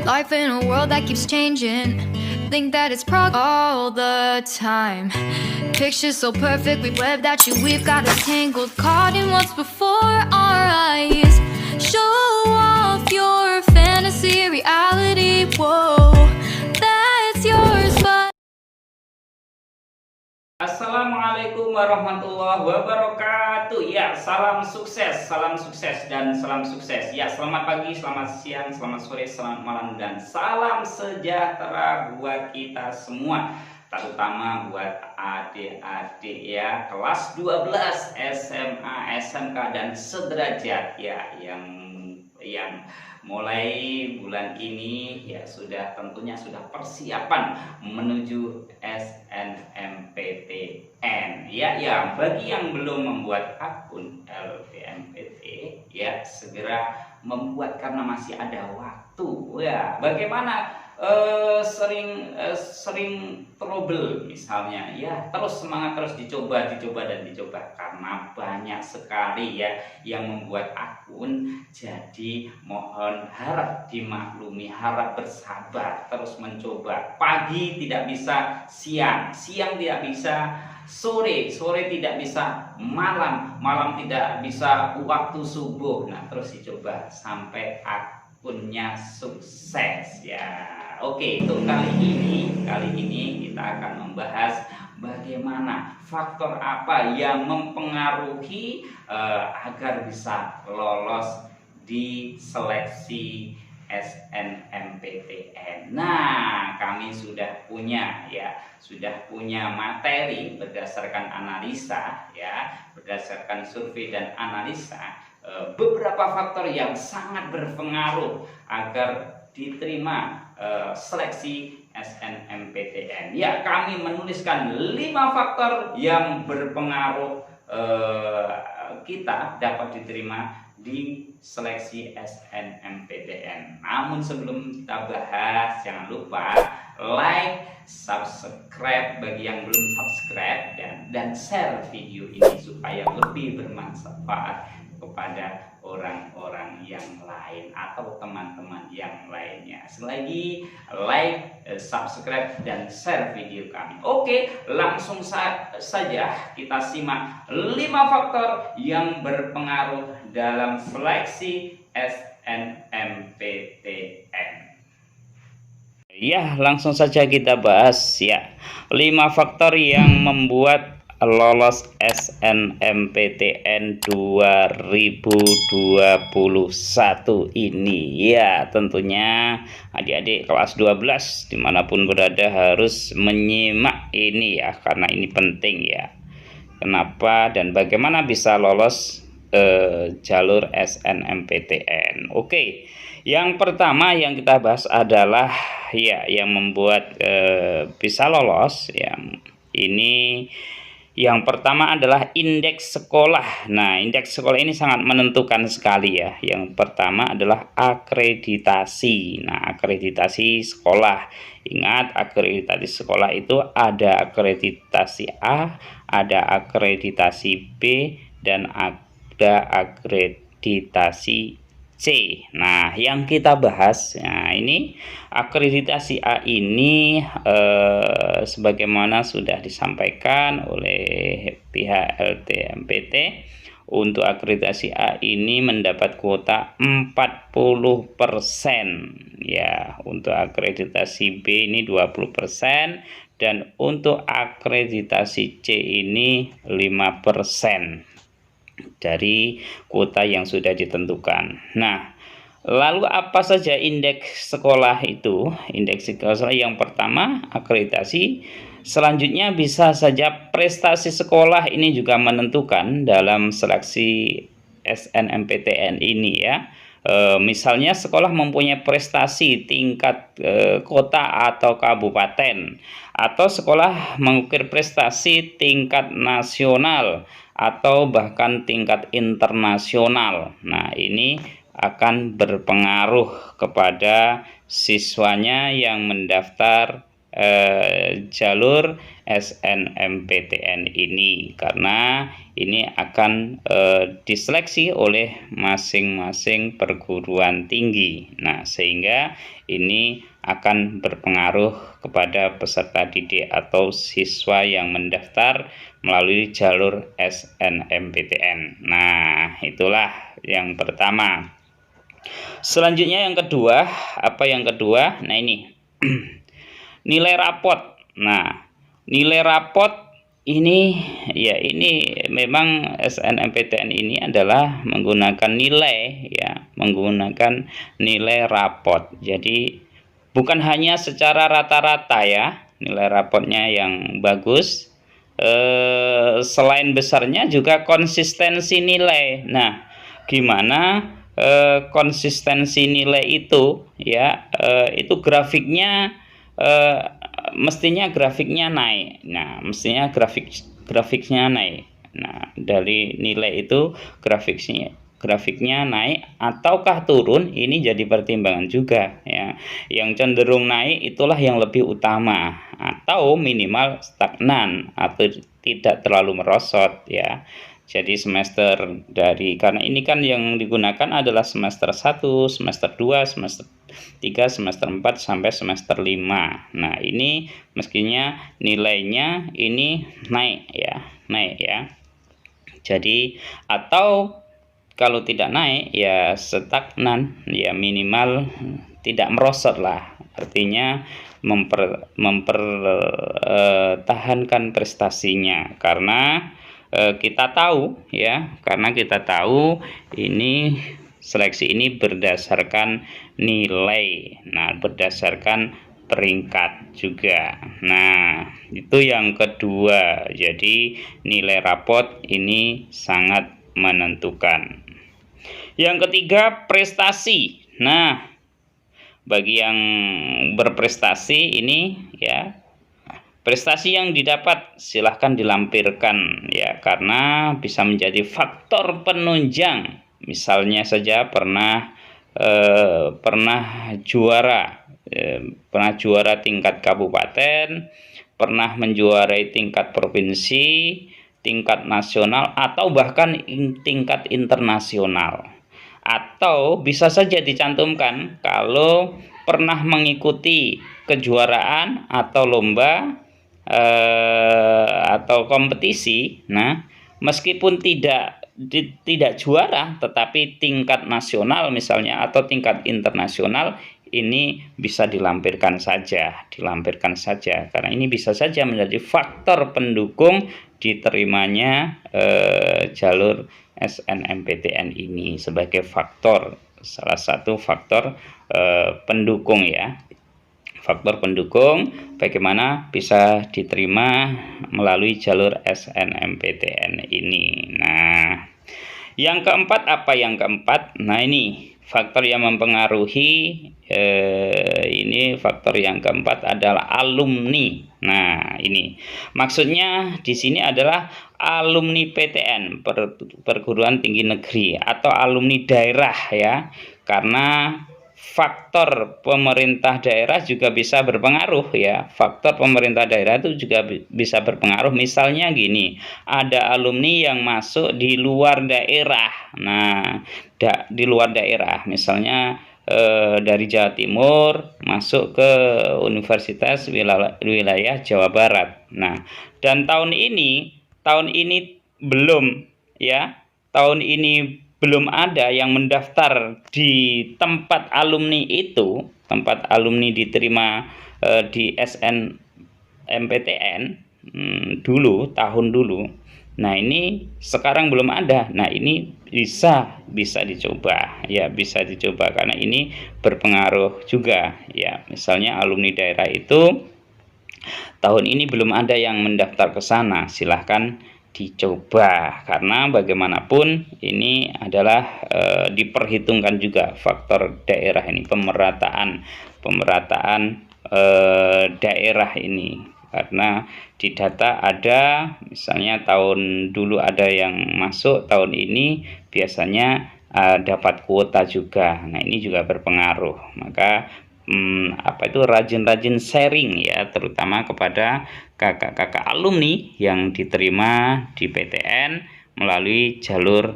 Life in a world that keeps changing. Think that it's all the time. Pictures so perfect, we web that we've got us tangled, caught in what's before our eyes. Show off your fantasy, reality, whoa, that's yours, but Assalamualaikum warahmatullahi wabarakatuh. Ya, salam sukses dan salam sukses. Ya, selamat pagi, selamat siang, selamat sore, selamat malam, dan salam sejahtera buat kita semua, terutama buat adik-adik ya kelas 12 SMA, SMK dan sederajat ya yang mulai bulan ini ya tentunya sudah persiapan menuju SNMPTN ya. Bagi yang belum membuat akun LVMPT ya segera membuat karena masih ada waktu ya. Bagaimana sering trouble misalnya ya, terus semangat, terus dicoba karena banyak sekali ya yang membuat akun. Jadi mohon harap dimaklumi, harap bersabar, terus mencoba. Pagi tidak bisa siang tidak bisa sore tidak bisa malam tidak bisa waktu subuh. Nah, terus dicoba sampai akunnya sukses ya. Oke, untuk kali ini kita akan membahas bagaimana faktor apa yang mempengaruhi agar bisa lolos di seleksi SNMPTN. Nah, kami sudah punya materi berdasarkan analisa ya, berdasarkan survei dan analisa beberapa faktor yang sangat berpengaruh agar diterima seleksi SNMPTN. Ya, kami menuliskan 5 faktor yang berpengaruh kita dapat diterima di seleksi SNMPTN. Namun sebelum kita bahas, jangan lupa like, subscribe bagi yang belum subscribe, dan share video ini supaya lebih bermanfaat kepada orang-orang yang lain atau teman-teman yang lainnya. Sekali lagi, like, subscribe, dan share video kami. Oke, langsung saja kita simak 5 faktor yang berpengaruh dalam seleksi SNMPTN. Ya, langsung saja kita bahas ya 5 faktor yang membuat lolos SNMPTN 2021 ini ya. Tentunya adik-adik kelas 12 dimanapun berada harus menyimak ini ya, karena ini penting ya. Kenapa dan bagaimana bisa lolos jalur SNMPTN. Oke, yang pertama yang kita bahas adalah ya yang membuat bisa lolos ya. Ini yang pertama adalah indeks sekolah. Nah, indeks sekolah ini sangat menentukan sekali ya. Yang pertama adalah akreditasi. Nah, akreditasi sekolah. Ingat, akreditasi sekolah itu ada akreditasi A, ada akreditasi B, dan ada akreditasi C. Nah, yang kita bahas ya ini akreditasi A ini sebagaimana sudah disampaikan oleh pihak LTMPT, untuk akreditasi A ini mendapat kuota 40% ya. Untuk akreditasi B ini 20% dan untuk akreditasi C ini 5% dari kuota yang sudah ditentukan. Nah, lalu apa saja indeks sekolah itu? Indeks sekolah yang pertama akreditasi, selanjutnya bisa saja prestasi sekolah ini juga menentukan dalam seleksi SNMPTN ini ya. Misalnya sekolah mempunyai prestasi tingkat kota atau kabupaten, atau sekolah mengukir prestasi tingkat nasional atau bahkan tingkat internasional. Nah, ini akan berpengaruh kepada siswanya yang mendaftar jalur SNMPTN ini, karena ini akan diseleksi oleh masing-masing perguruan tinggi. Nah, sehingga ini akan berpengaruh kepada peserta didik atau siswa yang mendaftar melalui jalur SNMPTN. Nah, itulah yang pertama. Selanjutnya yang kedua, apa yang kedua? Nah, ini nilai rapot. Nah, nilai rapot ini ya, ini memang SNMPTN ini adalah menggunakan nilai ya, menggunakan nilai rapot. Jadi bukan hanya secara rata-rata ya, nilai rapotnya yang bagus, selain besarnya juga konsistensi nilai. Nah, gimana konsistensi nilai itu ya, itu grafiknya mestinya grafiknya naik. Nah, mestinya grafiknya naik. Nah, dari nilai itu grafiknya naik ataukah turun, ini jadi pertimbangan juga ya. Yang cenderung naik itulah yang lebih utama, atau minimal stagnan atau tidak terlalu merosot ya. Jadi semester karena ini kan yang digunakan adalah semester 1, semester 2, semester 3, semester 4 sampai semester 5. Nah, ini mestinya nilainya ini naik ya. Jadi atau kalau tidak naik ya stagnan ya, minimal tidak merosot lah. Artinya mempertahankan prestasinya, karena kita tahu ya, ini seleksi ini berdasarkan nilai. Nah, berdasarkan peringkat juga. Nah, itu yang kedua. Jadi nilai rapot ini sangat menentukan. Yang ketiga, prestasi. Nah, bagi yang berprestasi ini ya, prestasi yang didapat silahkan dilampirkan ya, karena bisa menjadi faktor penunjang. Misalnya saja pernah juara tingkat kabupaten, pernah menjuarai tingkat provinsi, tingkat nasional, atau bahkan tingkat internasional. Atau bisa saja dicantumkan kalau pernah mengikuti kejuaraan atau lomba atau kompetisi. Nah, meskipun tidak juara, tetapi tingkat nasional misalnya atau tingkat internasional, ini bisa dilampirkan saja, karena ini bisa saja menjadi faktor pendukung diterimanya jalur SNMPTN ini, sebagai salah satu faktor pendukung ya. Faktor pendukung bagaimana bisa diterima melalui jalur SNMPTN ini. Nah, yang keempat apa yang keempat? Nah, ini faktor yang mempengaruhi, ini faktor yang keempat adalah alumni. Nah, ini maksudnya di sini adalah alumni PTN, perguruan tinggi negeri, atau alumni daerah ya, karena faktor pemerintah daerah juga bisa berpengaruh ya. Faktor pemerintah daerah itu juga bisa berpengaruh. Misalnya gini, ada alumni yang masuk di luar daerah. Nah, di luar daerah, misalnya dari Jawa Timur masuk ke Universitas wilayah Jawa Barat. Nah, dan tahun ini belum ya. Tahun ini belum ada yang mendaftar di tempat alumni itu, tempat alumni diterima di SNMPTN tahun dulu. Nah, ini sekarang belum ada. Nah, ini bisa dicoba ya, karena ini berpengaruh juga ya. Misalnya alumni daerah itu tahun ini belum ada yang mendaftar ke sana, silahkan dicoba, karena bagaimanapun ini adalah diperhitungkan juga faktor daerah ini, pemerataan daerah ini, karena di data ada misalnya tahun dulu ada yang masuk, tahun ini biasanya dapat kuota juga. Nah, ini juga berpengaruh, maka rajin-rajin sharing ya, terutama kepada kakak-kakak alumni yang diterima di PTN melalui jalur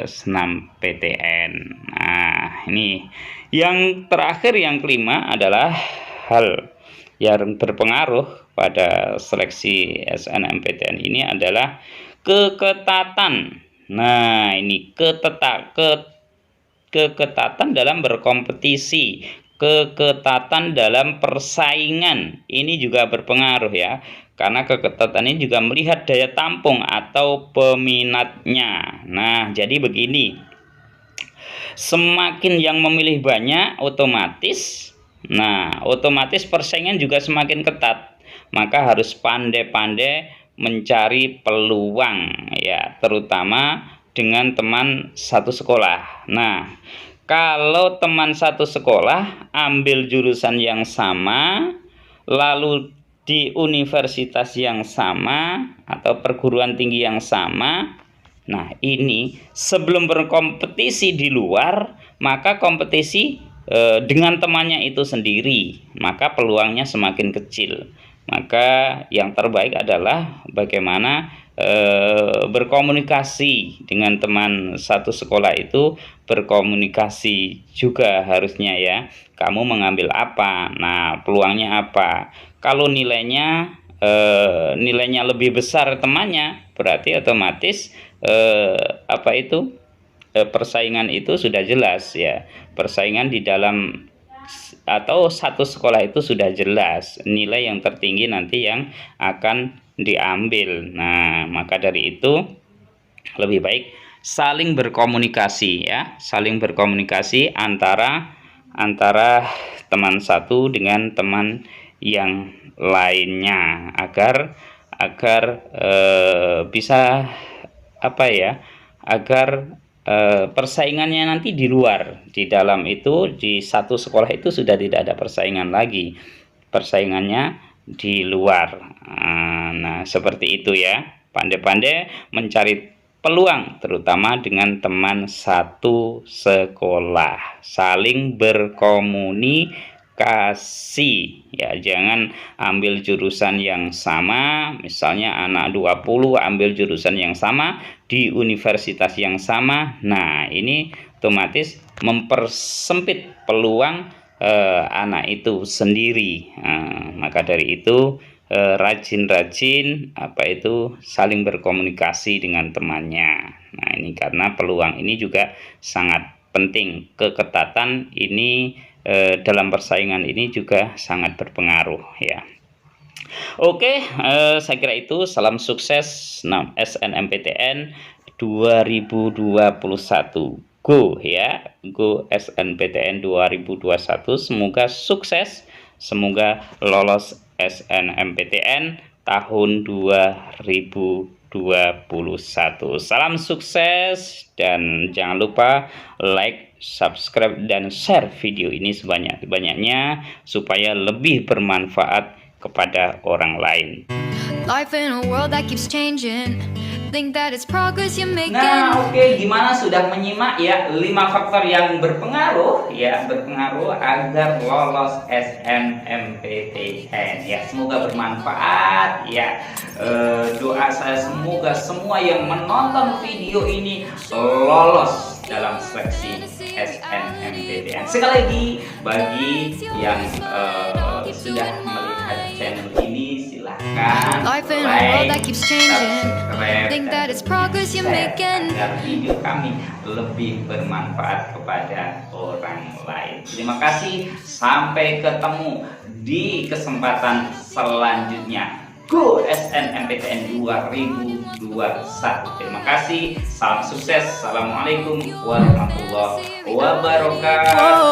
senam PTN. Nah, ini yang terakhir, yang kelima adalah hal yang berpengaruh pada seleksi SNMPTN ini adalah keketatan. Nah, ini keketatan dalam berkompetisi, keketatan dalam persaingan ini juga berpengaruh ya, karena keketatan ini juga melihat daya tampung atau peminatnya. Nah, jadi begini, semakin yang memilih banyak otomatis persaingan juga semakin ketat, maka harus pandai-pandai mencari peluang ya, terutama dengan teman satu sekolah. Nah, kalau teman satu sekolah ambil jurusan yang sama, lalu di universitas yang sama atau perguruan tinggi yang sama, nah ini sebelum berkompetisi di luar, maka kompetisi dengan temannya itu sendiri, maka peluangnya semakin kecil. Maka yang terbaik adalah bagaimana berkomunikasi dengan teman satu sekolah itu, berkomunikasi juga harusnya ya, kamu mengambil apa, nah peluangnya apa. Kalau nilainya lebih besar temannya, berarti otomatis persaingan itu sudah jelas ya, persaingan di dalam atau satu sekolah itu sudah jelas nilai yang tertinggi nanti yang akan diambil. Nah, maka dari itu lebih baik saling berkomunikasi ya, saling berkomunikasi antara teman satu dengan teman yang lainnya, agar bisa agar persaingannya nanti di luar. Di dalam itu, di satu sekolah itu sudah tidak ada persaingan lagi, persaingannya di luar. Nah, seperti itu ya, pandai-pandai mencari peluang terutama dengan teman satu sekolah, saling berkomunikasi ya, jangan ambil jurusan yang sama, misalnya anak 20 ambil jurusan yang sama di universitas yang sama. Nah, ini otomatis mempersempit peluang anak itu sendiri. Maka dari itu rajin-rajin saling berkomunikasi dengan temannya. Nah, ini karena peluang ini juga sangat penting. Keketatan ini dalam persaingan ini juga sangat berpengaruh ya. Oke, saya kira itu. Salam sukses SNMPTN 2021. Go ya, go SNMPTN 2021. Semoga sukses, semoga lolos SNMPTN tahun 2021. Salam sukses, dan jangan lupa like, subscribe, dan share video ini sebanyak-banyaknya supaya lebih bermanfaat kepada orang lain. Life in a world that keeps changing. Think that it's progress you're making. Nah, oke, gimana, sudah menyimak ya 5 faktor yang berpengaruh agar lolos SNMPTN ya. Semoga bermanfaat ya. Doa saya semoga semua yang menonton video ini lolos dalam seleksi SNMPTN. Sekali lagi, bagi yang sudah melihat channel ini, silahkan Life in a world that keeps changing. subscribe, Think that it's progress you're making. agar video kami lebih bermanfaat kepada orang lain. Terima kasih, sampai ketemu di kesempatan selanjutnya. Go SNMPTN 2021. Terima kasih, salam sukses. Assalamualaikum warahmatullahi wabarakatuh.